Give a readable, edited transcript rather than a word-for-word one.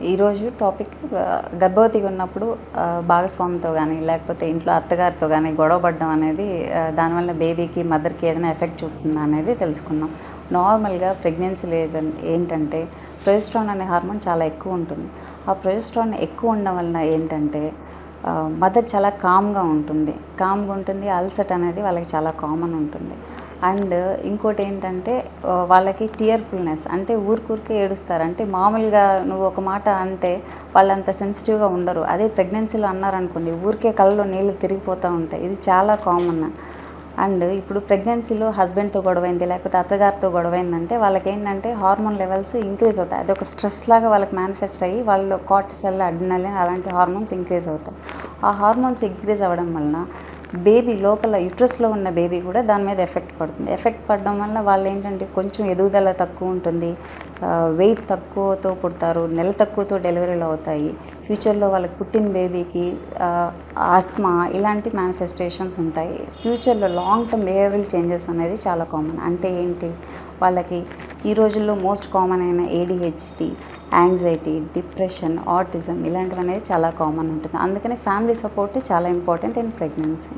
ఈరోజు టాపిక్ గర్భవతిగా ఉన్నప్పుడు భాగస్వామితో కానీ లేకపోతే ఇంట్లో అత్తగారితో కానీ గొడవ పడడం అనేది దానివల్ల బేబీకి మదర్కి ఏదైనా ఎఫెక్ట్ చూపుతుందా అనేది తెలుసుకుందాం. నార్మల్గా ప్రెగ్నెన్సీ లేదని ఏంటంటే ప్రొజెస్ట్రాన్ అనే హార్మోన్ చాలా ఎక్కువ ఉంటుంది. ఆ ప్రొజెస్ట్రాన్ ఎక్కువ ఉండడం వలన ఏంటంటే మదర్ చాలా కామ్గా ఉంటుంది. అల్సట్ అనేది వాళ్ళకి చాలా కామన్ ఉంటుంది. అండ్ ఇంకోటి ఏంటంటే వాళ్ళకి టీయర్ఫుల్నెస్, అంటే ఊరికే ఏడుస్తారు. అంటే మామూలుగా నువ్వు ఒక మాట అంటే వాళ్ళంత సెన్సిటివ్గా ఉండరు. అదే ప్రెగ్నెన్సీలో అన్నారనుకోండి ఊరికే కళ్ళలో నీళ్ళు తిరిగిపోతూ ఉంటాయి. ఇది చాలా కామన్. అండ్ ఇప్పుడు ప్రెగ్నెన్సీలో హస్బెండ్తో గొడవైంది లేకపోతే అత్తగారితో గొడవైందంటే వాళ్ళకి ఏంటంటే హార్మోన్ లెవెల్స్ ఇంక్రీజ్ అవుతాయి. అది ఒక స్ట్రెస్ లాగా వాళ్ళకి మేనిఫెస్ట్ అయ్యి వాళ్ళు కార్టిసల్, అడ్రినలిన్ అలాంటి హార్మోన్స్ ఇంక్రీజ్ అవుతాయి. ఆ హార్మోన్స్ ఇంక్రీజ్ అవ్వడం వలన బేబీ లోపల యుట్రస్లో ఉన్న బేబీ కూడా దాని మీద ఎఫెక్ట్ పడుతుంది. ఎఫెక్ట్ పడడం వల్ల వాళ్ళు ఏంటంటే కొంచెం ఎదుగుదల తక్కువ ఉంటుంది, వెయిట్ తక్కువతో పుడతారు, నెల తక్కువతో డెలివరీలు అవుతాయి. ఫ్యూచర్లో వాళ్ళకి పుట్టిన బేబీకి ఆస్త్మా ఇలాంటి మేనిఫెస్టేషన్స్ ఉంటాయి. ఫ్యూచర్లో లాంగ్ టర్మ్ బిహేవియరల్ చేంజెస్ అనేది చాలా కామన్. అంటే ఏంటి, వాళ్ళకి ఈ రోజుల్లో మోస్ట్ కామన్ అయిన ADHD, యాంగ్జైటీ, డిప్రెషన్, ఆటిజం ఇలాంటివి అనేది చాలా కామన్ ఉంటుంది. అందుకని ఫ్యామిలీ సపోర్ట్ చాలా ఇంపార్టెంట్ ఇన్ ప్రెగ్నెన్సీ.